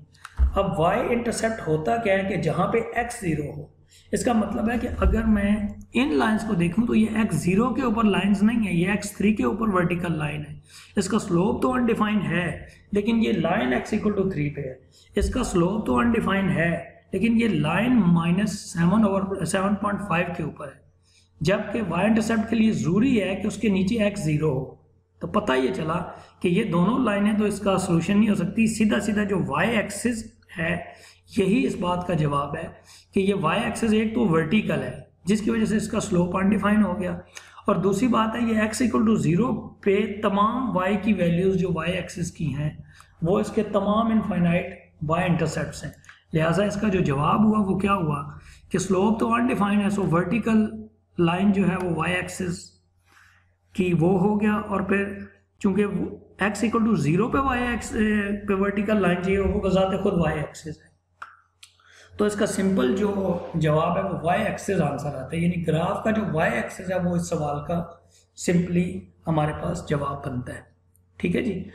अब y इंटरसेप्ट होता क्या है कि जहाँ पे x 0 हो, इसका मतलब है कि अगर मैं इन लाइंस को देखूं तो ये x0 के ऊपर लाइंस नहीं है, ये x3 के ऊपर वर्टिकल लाइन है। इसका स्लोप तो अनडिफाइंड है, लेकिन ये लाइन x=3 पे है। इसका स्लोप तो अनडिफाइंड है, लेकिन ये लाइन -7/7.5 के ऊपर है, जबकि y इंटरसेप्ट के लिए ज़रूरी है कि उसके नीचे x0 हो। तो पता ये चला कि ये दोनों लाइनें तो इसका सोल्यूशन नहीं हो सकती। सीधा सीधा जो y एक्सिस है, यही इस बात का जवाब है कि ये y एक्सिस एक तो वर्टिकल है, जिसकी वजह से इसका स्लोप अनडिफाइन हो गया, और दूसरी बात है ये x=0 पे तमाम y की वैल्यूज़ जो y एक्सिस की हैं वो इसके तमाम इनफाइनाइट y इंटरसेप्ट्स हैं। लिहाजा इसका जो जवाब हुआ वो क्या हुआ कि स्लोप तो अनडिफाइंड है, सो वर्टिकल लाइन जो है वो y एक्सिस की वो हो गया, और फिर चूंकि x=0 पे y एक्स पे वर्टिकल लाइन चाहिए, वो बजाते खुद y एक्सिस है, तो इसका सिंपल जो जवाब है वो y एक्सिस आंसर आता है। यानी ग्राफ का जो y एक्सिस है वो इस सवाल का सिंपली हमारे पास जवाब बनता है। ठीक है जी,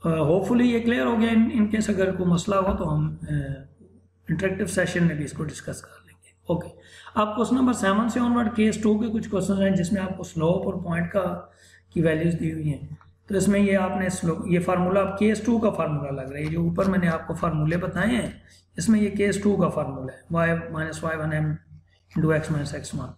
होपफुली ये क्लियर हो गया। इनकेस अगर कोई मसला हो तो हम इंटरेक्टिव सेशन में भी इसको डिस्कस कर लेंगे। ओके, अब क्वेश्चन नंबर 7 से ऑनवर्ड केस 2 के कुछ क्वेश्चन हैं जिसमें आपको स्लोप और पॉइंट की वैल्यूज दी हुई हैं। तो इसमें ये आपने ये फार्मूला केस 2 का फार्मूला लग रहा है, जो ऊपर मैंने आपको फार्मूले बताए हैं इसमें ये केस 2 का फार्मूला है, y-y1m × x - x1।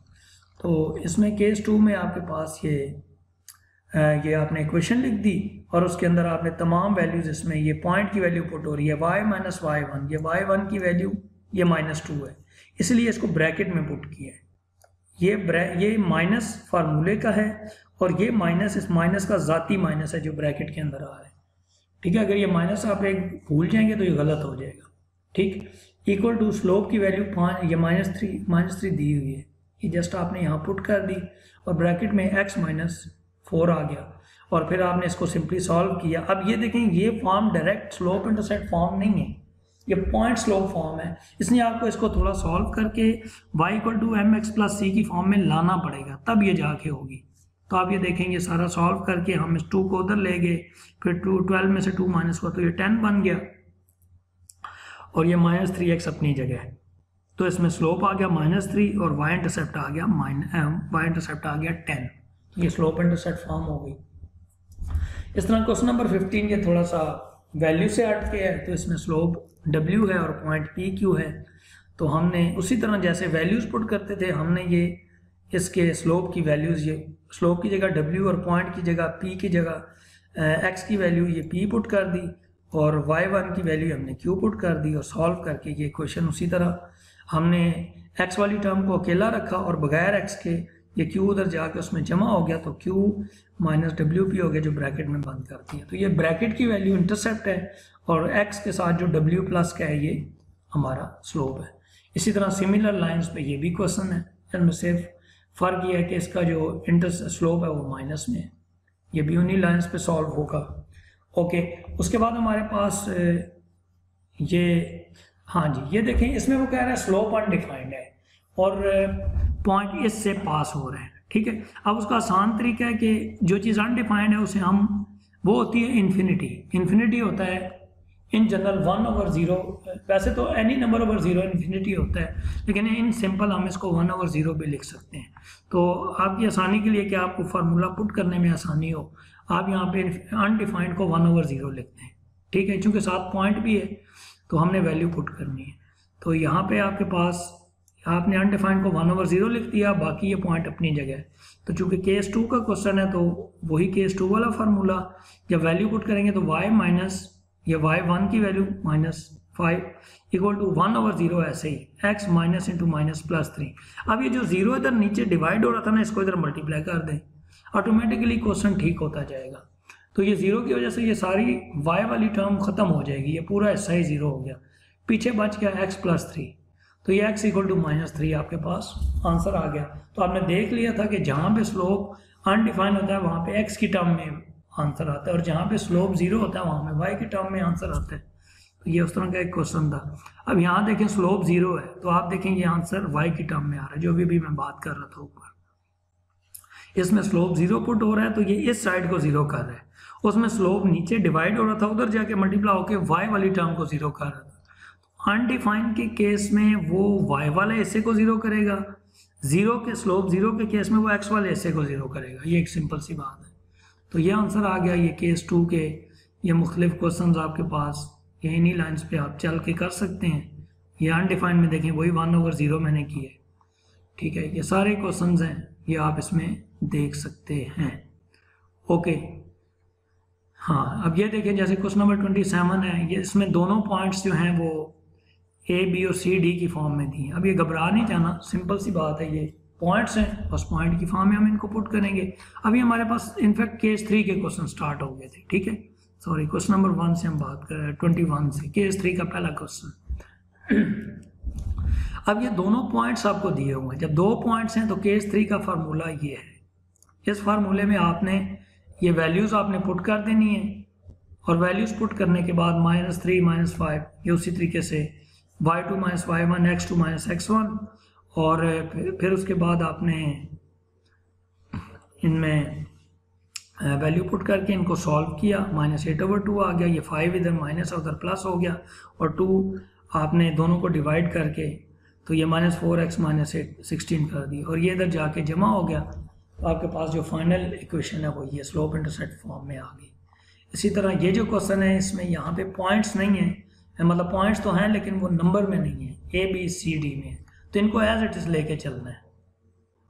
तो इसमें केस 2 में आपके पास ये आपने इक्वेशन लिख दी और उसके अंदर आपने तमाम वैल्यूज, इसमें ये पॉइंट की वैल्यू पुट हो रही है y - y1, ये y1 की वैल्यू ये -2 है, इसलिए इसको ब्रैकेट में पुट किया है। ये माइनस फार्मूले का है और ये माइनस इस माइनस का ज़ाती माइनस है जो ब्रैकेट के अंदर आ रहा है। ठीक है, अगर ये माइनस आप एक भूल जाएंगे तो ये गलत हो जाएगा। ठीक, इक्वल टू स्लोप की वैल्यू 5, ये -3 दी हुई है, ये जस्ट आपने यहाँ पुट कर दी और ब्रैकेट में x - 4 आ गया, और फिर आपने इसको सिंपली सॉल्व किया। अब ये देखें, ये form direct slope intercept form नहीं है, ये पॉइंट स्लोप फॉर्म है, इसलिए आपको इसको थोड़ा सॉल्व करके y=mx + c की फॉर्म में लाना पड़ेगा, तब ये जाके होगी। तो आप ये देखेंगे सारा सॉल्व करके हम इस 2 को उधर ले गए, फिर 12 में से 2 माइनस हुआ तो ये 10 बन गया, और ये -3x अपनी जगह है। तो इसमें स्लोप आ गया -3 और y इंटरसेप्ट आ गया 10। तो ये स्लोप इंटरसेप्ट फॉर्म हो गई। इस तरह क्वेश्चन नंबर 15 ये थोड़ा सा वैल्यू से हट के है, तो इसमें स्लोप w है और पॉइंट PQ है। तो हमने उसी तरह जैसे वैल्यूज पुट करते थे, हमने ये इसके स्लोप की वैल्यूज, ये स्लोप की जगह w और पॉइंट की जगह p की जगह x की वैल्यू ये p पुट कर दी, और y1 की वैल्यू हमने q पुट कर दी, और सॉल्व करके ये क्वेश्चन उसी तरह हमने x वाली टर्म को अकेला रखा और बगैर x के ये q उधर जाके उसमें जमा हो गया, तो q - wp हो गया जो ब्रैकेट में बंद करती है। तो ये ब्रैकेट की वैल्यू इंटरसेप्ट है और x के साथ जो w प्लस का है ये हमारा स्लोप है। इसी तरह सिमिलर लाइंस पे ये भी क्वेश्चन है, इनमें सिर्फ फ़र्क ये है कि इसका जो स्लोप है वो माइनस में है। ये भी उन्हीं लाइंस पे सॉल्व होगा। ओके, उसके बाद हमारे पास ये, हाँ जी, ये देखें, इसमें वो कह रहा है स्लोप अनडिफाइंड है और पॉइंट इससे पास हो रहे हैं। ठीक है, अब उसका आसान तरीका है कि जो चीज़ अनडिफाइंड है उसे हम, वो होती है इन्फिनिटी होता है इन जनरल 1/0, वैसे तो एनी नंबर ओवर 0 इन्फिनिटी होता है, लेकिन इन सिंपल हम इसको 1/0 भी लिख सकते हैं। तो आपकी आसानी के लिए कि आपको फार्मूला पुट करने में आसानी हो, आप यहाँ पे अनडिफाइंड को 1/0 लिखते हैं। ठीक है, चूँकि साथ पॉइंट भी है तो हमने वैल्यू पुट करनी है। तो यहाँ पे आपके पास आपने अनडिफाइंड को 1/0 लिख दिया, बाकी ये पॉइंट अपनी जगह है। तो चूँकि केस 2 का क्वेश्चन है तो वही केस 2 वाला फार्मूला, जब वैल्यू पुट करेंगे तो y माइनस ये y1 की वैल्यू -5 इक्वल टू 1/0 ऐसे ही x माइनस इंटू -+3। अब ये जो 0 इधर नीचे डिवाइड हो रहा था ना, इसको इधर मल्टीप्लाई कर दें, ऑटोमेटिकली क्वेश्चन ठीक होता जाएगा। तो ये 0 की वजह से ये सारी y वाली टर्म खत्म हो जाएगी, ये पूरा हिस्सा ही 0 हो गया, पीछे बच गया x+3। तो ये x = -3 आपके पास आंसर आ गया। तो आपने देख लिया था कि जहाँ पे स्लोप अनडिफाइंड होता है वहाँ पे x की टर्म में आंसर आता है, और जहाँ पे स्लोप 0 होता है वहाँ पे y की टर्म में आंसर आता है। तो ये उस तरह का एक क्वेश्चन था। अब यहाँ देखें स्लोप 0 है, तो आप देखें ये आंसर y की टर्म में आ रहा है, जो भी मैं बात कर रहा था ऊपर। इसमें स्लोप 0 पुट हो रहा है तो ये इस साइड को 0 कर रहा है, उसमें स्लोप नीचे डिवाइड हो रहा था, उधर जाके मल्टीप्लाई होकर y वाली टर्म को 0 कर रहा था। अनडिफाइंड के केस में वो y वाले हिस्से को जीरो करेगा, जीरो के स्लोप जीरो के केस में वो x वाले हिस्से को जीरो करेगा। ये एक सिंपल सी बात है। तो ये आंसर आ गया। ये केस 2 के ये मुख्तलिफ क्वेश्चंस आपके पास ये इन्हीं लाइन्स पे आप चल के कर सकते हैं। ये अनडिफाइंड में देखें वही 1/0 मैंने किए, ठीक है। ये सारे क्वेश्चंस हैं, ये आप इसमें देख सकते हैं। ओके, हाँ अब ये देखें जैसे क्वेश्चन नंबर 27 है, ये इसमें दोनों पॉइंट्स जो हैं वो A, B और C, D की फॉर्म में दी हैं। अब ये घबरा नहीं जाना, सिंपल सी बात है, ये पॉइंट्स हैं, बस पॉइंट की फॉर्म में हम इनको पुट करेंगे। अभी हमारे पास इनफैक्ट केस 3 के क्वेश्चन स्टार्ट हो गए थे, ठीक है। सॉरी, क्वेश्चन नंबर 1 से हम बात कर रहे हैं, 21 से, केस 3 का पहला क्वेश्चन। अब ये दोनों पॉइंट्स आपको दिए हुए हैं। जब दो पॉइंट्स हैं तो केस 3 का फार्मूला ये है। इस फार्मूले में आपने ये वैल्यूज़ आपने पुट कर देनी है, और वैल्यूज़ पुट करने के बाद -3 -5 ये उसी तरीके से y2 - y1 x2 - x1, और फिर उसके बाद आपने इनमें वैल्यू पुट करके इनको सॉल्व किया। -8/2 आ गया, ये 5 इधर माइनस उधर प्लस हो गया, और 2 आपने दोनों को डिवाइड करके तो ये -4x -8 16 कर दी, और ये इधर जाके जमा हो गया। तो आपके पास जो फाइनल इक्वेशन है वो ये स्लोप इंटरसेप्ट फॉर्म में आ गई। इसी तरह ये जो क्वेश्चन है इसमें यहाँ पे पॉइंट्स नहीं है, मतलब पॉइंट्स तो हैं लेकिन वो नंबर में नहीं है, A B C D में, तो इनको एज इट इज लेके चलना है।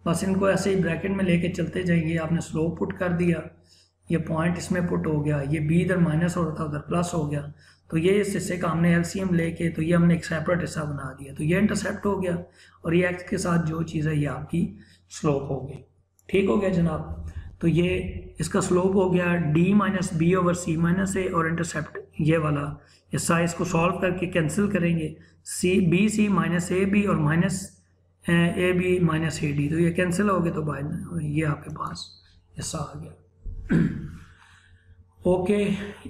बस इनको ऐसे ही ब्रैकेट में लेके चलते जाइए। आपने स्लोप पुट कर दिया, ये पॉइंट इसमें पुट हो गया, ये B इधर माइनस हो रहा था उधर प्लस हो गया, तो ये इस हिस्से का हमने LCM लेके तो ये हमने एक सेपरेट हिस्सा बना दिया, तो ये इंटरसेप्ट हो गया, और ये x के साथ जो चीज़ है ये आपकी स्लोप हो गई। ठीक हो गया जनाब। तो ये इसका स्लोप हो गया D - B/C - A, और इंटरसेप्ट ये वाला हिस्सा, इसको सॉल्व करके कैंसिल करेंगे, BC - AB और AB - AD, तो ये कैंसिल हो गए, तो ये आपके पास हिस्सा आ गया। ओके,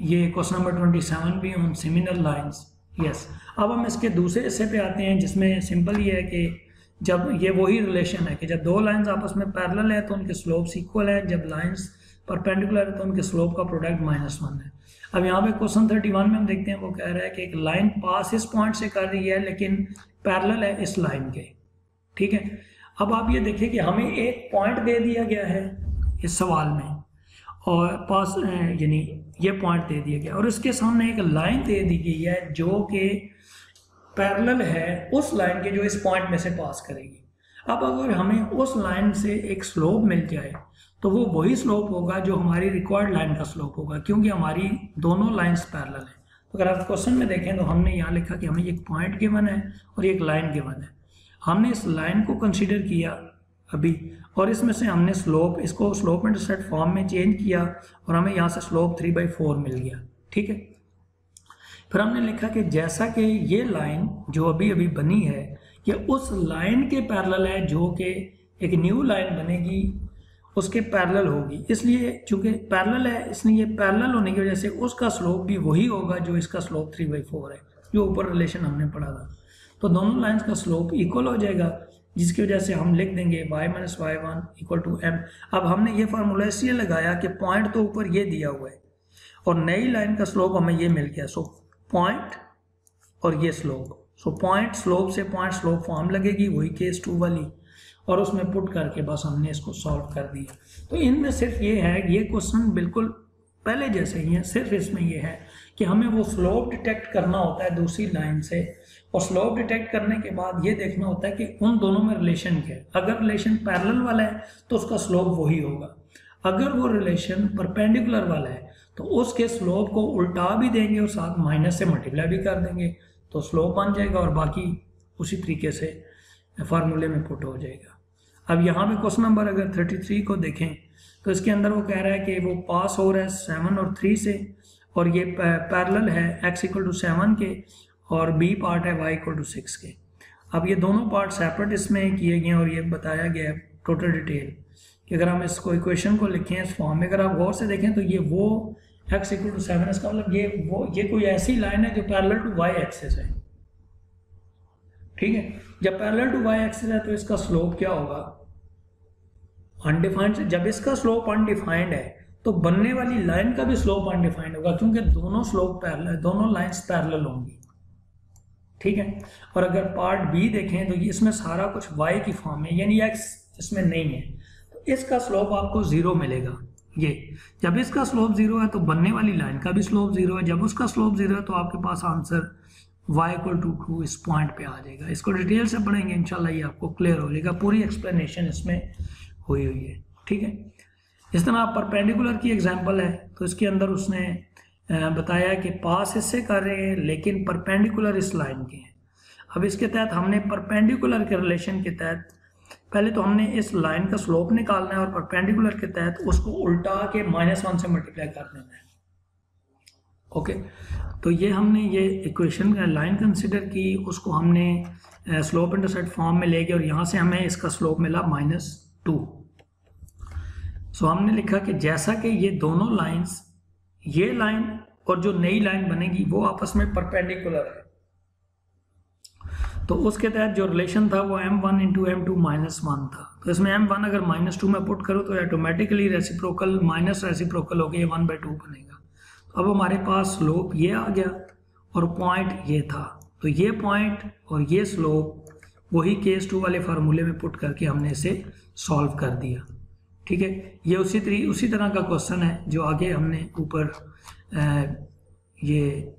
ये क्वेश्चन नंबर 27 भी ऑन सिमिलर लाइंस। यस, अब हम इसके दूसरे हिस्से पे आते हैं, जिसमें सिंपल ये है कि जब ये वही रिलेशन है कि जब दो लाइंस आपस में पैरेलल है तो उनके स्लोप्स इक्वल है, जब लाइंस परपेंडिकुलर है तो उनके स्लोप का प्रोडक्ट -1 है। अब यहाँ पे क्वेश्चन 31 में हम देखते हैं, वो कह रहा है कि एक लाइन पास इस पॉइंट से कर रही है लेकिन पैरेलल है इस लाइन के, ठीक है। अब आप ये देखिए कि हमें एक पॉइंट दे दिया गया है इस सवाल में, और पास यानी ये पॉइंट दे दिया गया, और इसके सामने एक लाइन दे दी गई है जो कि पैरेलल है उस लाइन के जो इस पॉइंट में से पास करेगी। अब अगर हमें उस लाइन से एक स्लोप मिल जाए तो वो वही स्लोप होगा जो हमारी रिक्वायर्ड लाइन का स्लोप होगा, क्योंकि हमारी दोनों लाइंस पैरेलल हैं। तो अगर आप क्वेश्चन में देखें तो हमने यहाँ लिखा कि हमें एक पॉइंट गिवन है और एक लाइन गिवन है। हमने इस लाइन को कंसीडर किया अभी, और इसमें से हमने स्लोप, इसको स्लोप इंटरसेप्ट फॉर्म में चेंज किया, और हमें यहाँ से स्लोप 3/4 मिल गया, ठीक है। फिर हमने लिखा कि जैसा कि ये लाइन जो अभी अभी बनी है ये उस लाइन के पैरेलल है जो कि एक न्यू लाइन बनेगी उसके पैरेलल होगी, इसलिए चूंकि पैरेलल है इसलिए ये पैरेलल होने की वजह से उसका स्लोप भी वही होगा जो इसका स्लोप 3/4 है, जो ऊपर रिलेशन हमने पढ़ा था। तो दोनों लाइंस का स्लोप इक्वल हो जाएगा, जिसकी वजह से हम लिख देंगे y - y1 = m। अब हमने ये फार्मूला इसलिए लगाया कि पॉइंट तो ऊपर ये दिया हुआ है और नई लाइन का स्लोप हमें ये मिल गया, सो पॉइंट और ये स्लोप, सो पॉइंट स्लोप से पॉइंट स्लोप फॉर्म लगेगी, वही केस 2 वाली, और उसमें पुट करके बस हमने इसको सॉल्व कर दिया। तो इनमें सिर्फ ये है, ये क्वेश्चन बिल्कुल पहले जैसे ही है, सिर्फ इसमें ये है कि हमें वो स्लोप डिटेक्ट करना होता है दूसरी लाइन से, और स्लोप डिटेक्ट करने के बाद ये देखना होता है कि उन दोनों में रिलेशन क्या है। अगर रिलेशन पैरेलल वाला है तो उसका स्लोप वही होगा, अगर वो रिलेशन परपेंडिकुलर वाला है तो उसके स्लोप को उल्टा भी देंगे और साथ माइनस से मल्टीप्लाई भी कर देंगे, तो स्लोप बन जाएगा, और बाकी उसी तरीके से फार्मूले में पुट हो जाएगा। अब यहाँ पे क्वेश्चन नंबर अगर 33 को देखें तो इसके अंदर वो कह रहा है कि वो पास हो रहा है 7 और 3 से, और ये पैरेलल है x = 7 के, और b पार्ट है y = 6 के। अब ये दोनों पार्ट सेपरेट इसमें किए गए हैं, और ये बताया गया है टोटल डिटेल कि अगर हम इसको इक्वेशन को लिखें इस फॉर्म में, अगर आप गौर से देखें तो ये वो x = 7, इसका मतलब ये कोई ऐसी लाइन है जो पैरेलल टू y एक्सिस है, ठीक है। जब पैरेलल टू y एक्सिस है तो इसका स्लोप क्या होगा, अनडिफाइंड। जब इसका स्लोप अनडिफाइंड है तो बनने वाली लाइन का भी स्लोप अनडिफाइंड होगा, क्योंकि दोनों स्लोप पैरेलल, दोनों लाइंस पैरेलल होंगी, ठीक है। और अगर पार्ट बी देखें तो इसमें सारा कुछ y की फॉर्म है, यानी x इसमें नहीं है, तो इसका स्लोप आपको 0 मिलेगा। ये जब इसका स्लोप 0 है तो बनने वाली लाइन का भी स्लोप 0 है, जब उसका स्लोप 0 है तो आपके पास आंसर y = 2 इस पॉइंट पे आ जाएगा। इसको डिटेल से पढ़ेंगे इंशाल्लाह, ये आपको क्लियर हो जाएगा, पूरी एक्सप्लेनेशन इसमें हुई है, ठीक है। इस तरह परपेंडिकुलर की एग्जांपल है, तो इसके अंदर उसने बताया कि पास इससे कर रहे हैं लेकिन परपेंडिकुलर इस लाइन के हैं। अब इसके तहत हमने परपेंडिकुलर के रिलेशन के तहत पहले तो हमने इस लाइन का स्लोप निकालना है और परपेंडिकुलर के तहत उसको उल्टा के -1 से मल्टीप्लाई कर देना है। ओके, तो ये हमने ये इक्वेशन का लाइन कंसिडर की, उसको हमने स्लोप इंटरसेप्ट फॉर्म में ले गए और यहाँ से हमें इसका स्लोप मिला -2। सो हमने लिखा कि जैसा कि ये दोनों लाइंस, ये लाइन और जो नई लाइन बनेगी वो आपस में परपेंडिकुलर है, तो उसके तहत जो रिलेशन था वो m1 × m2 -1 था। तो इसमें m1 अगर -2 में पुट करो तो ऑटोमेटिकली रेसिप्रोकल माइनस रेसिप्रोकल हो गया, 1/2 बनेगा। तो अब हमारे पास स्लोप ये आ गया और पॉइंट ये था, तो ये पॉइंट और ये स्लोप वही केस 2 वाले फार्मूले में पुट करके हमने इसे सॉल्व कर दिया, ठीक है। ये उसी तरह का क्वेश्चन है जो आगे हमने ऊपर ये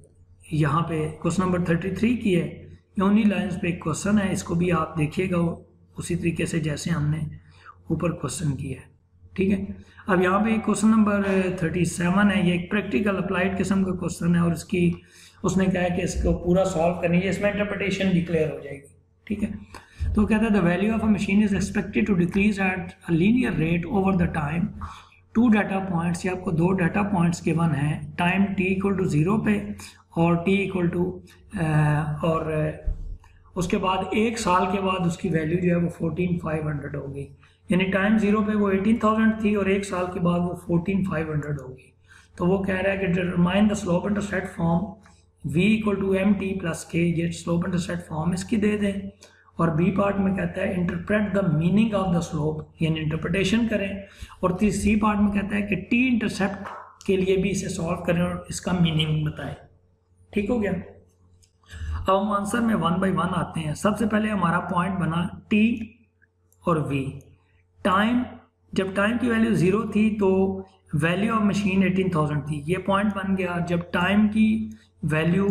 यहाँ पे क्वेश्चन नंबर 33 की है, यूनी लाइंस पे एक क्वेश्चन है, इसको भी आप देखिएगा उसी तरीके से जैसे हमने ऊपर क्वेश्चन किया है, ठीक है। अब यहाँ पे क्वेश्चन नंबर 37 है, ये एक प्रैक्टिकल अप्लाइड किस्म का क्वेश्चन है और इसकी उसने कहा है कि इसको पूरा सॉल्व करनी है, इसमें इंटरप्रिटेशन भी क्लियर हो जाएगी, ठीक है। तो कहता है the value of a machine is expected to decrease at a linear rate over the time. 2 data points, ये आपको 2 डाटा पॉइंट्स गिवन है, टाइम t = 0 पे और t = और उसके बाद 1 साल के बाद उसकी वैल्यू जो है वो 14,500 हो गई, यानी टाइम 0 पे वो 18,000 थी और 1 साल के बाद वो 14,500 हो गई। तो वो कह रहा है कि determine the slope intercept form v = mt + k, ये स्लोप इंटरसेप्ट फॉर्म इसकी दे दें। और बी पार्ट में कहता है interpret the meaning of the slope, यानी इंटरप्रिटेशन करें। और सी पार्ट में कहता है कि टी इंटरसेप्ट के लिए भी इसे सॉल्व करें और इसका मीनिंग बताएं, ठीक हो गया। अब हम आंसर में 1 by 1 आते हैं। सबसे पहले हमारा पॉइंट बना t और v। टाइम, जब टाइम की वैल्यू 0 थी तो वैल्यू ऑफ मशीन 18,000 थी, ये पॉइंट बन गया। जब टाइम की वैल्यू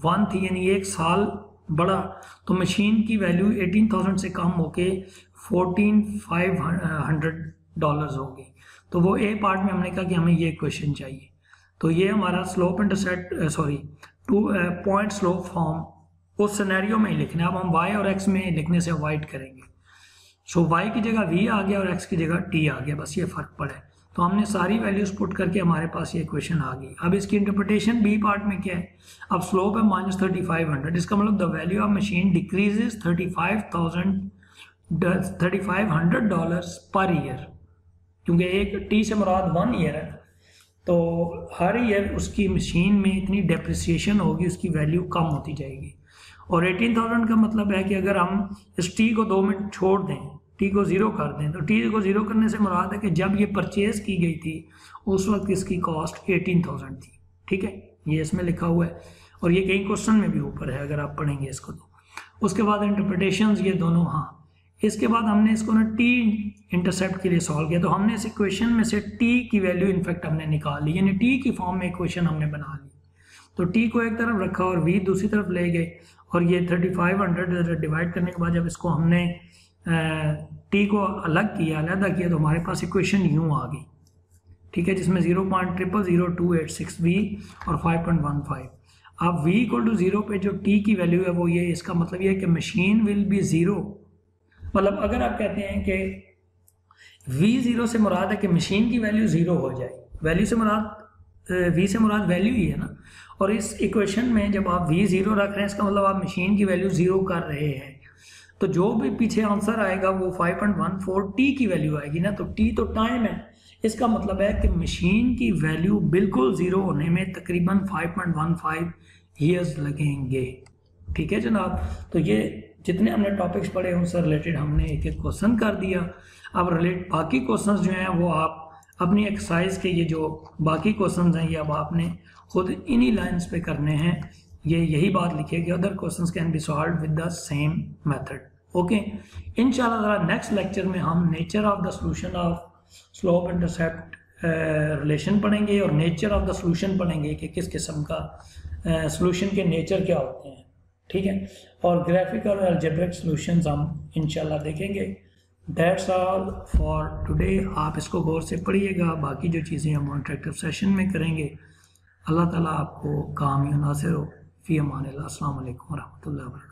1 थी यानी 1 साल बढ़ा तो मशीन की वैल्यू 18,000 से कम होके $14,500 हो गई। तो वो ए पार्ट में हमने कहा कि हमें ये क्वेश्चन चाहिए, तो ये हमारा slope intercept point slope form उस सिनेरियो में ही लिखना है। अब हम y और x में लिखने से अवॉइड करेंगे। सो y की जगह v आ गया और x की जगह t आ गया, बस ये फर्क पड़ा है। तो हमने सारी वैल्यूज पुट करके हमारे पास ये क्वेश्चन आ गई। अब इसकी इंटरप्रिटेशन बी पार्ट में क्या है, अब स्लोप है -3,500, इसका मतलब the value of machine decreases $3,500 per year, क्योंकि एक टी से मुराद 1 ईयर है, तो हर ईयर उसकी मशीन में इतनी डेप्रिसिएशन होगी, उसकी वैल्यू कम होती जाएगी। और 18,000 का मतलब है कि अगर हम इस टी को 2 मिनट छोड़ दें, टी को 0 कर दें, तो टी को 0 करने से मुराद है कि जब ये परचेज की गई थी उस वक्त इसकी कॉस्ट 18,000 थी, ठीक है, ये इसमें लिखा हुआ है और ये कई क्वेश्चन में भी ऊपर है अगर आप पढ़ेंगे इसको। तो उसके बाद इंटरप्रिटेशंस ये दोनों, हाँ, इसके बाद हमने इसको ना टी इंटरसेप्ट के लिए सॉल्व किया, तो हमने इस इक्वेशन में से टी की वैल्यू इनफैक्ट हमने निकाल ली, यानी टी की फॉर्म में इक्वेशन हमने बना ली। तो टी को एक तरफ रखा और वी दूसरी तरफ ले गए और ये 3,500 डिवाइड करने के बाद जब इसको हमने टी को अलग किया, अलहदा किया, तो हमारे पास इक्वेशन यूँ आ गई, ठीक है, जिसमें 0.000286V और 5.15। अब v = 0 पे जो t की वैल्यू है वो ये, इसका मतलब ये है कि मशीन विल बी 0, मतलब अगर आप कहते हैं कि v 0 से मुराद है कि मशीन की वैल्यू 0 हो जाए, वैल्यू से मुराद v से मुराद वैल्यू ही है ना, और इस इक्वेशन में जब आप v 0 रख रहे हैं इसका मतलब आप मशीन की वैल्यू 0 कर रहे हैं, तो जो भी पीछे आंसर आएगा वो 5.14 t की वैल्यू आएगी ना, तो t तो टाइम है, इसका मतलब है कि मशीन की वैल्यू बिल्कुल 0 होने में तकरीबन 5.15 ईयर्स लगेंगे, ठीक है जनाब। तो ये जितने हमने टॉपिक्स पढ़े उनसे रिलेटेड हमने एक एक क्वेश्चन कर दिया। अब बाकी क्वेश्चंस जो हैं वो आप अपनी एक्सरसाइज के ये जो बाकी क्वेश्चंस हैं ये अब आपने खुद इन्हीं लाइंस पे करने हैं, यही बात लिखी है कि other questions can be solve with the same method. Okay, इंशाल्लाह नेक्स्ट लेक्चर में हम nature of the solution of slope intercept relation पढ़ेंगे और नेचर ऑफ द सॉल्यूशन पढ़ेंगे कि किस किस्म का सॉल्यूशन के नेचर क्या होते हैं, ठीक है। और ग्राफिकल और अलजेब्रिक सॉल्यूशंस हम इंशाल्लाह देखेंगे। That's all for today. आप इसको गौर से पढ़िएगा, बाकी जो चीज़ें हम इंटरेक्टिव सेशन में करेंगे। अल्लाह ताला आपको कामयाब नासिर हो। फ़ी अमान अल्लाह। अस्सलाम वालेकुम व रहमतुल्लाहि व बरकातहू।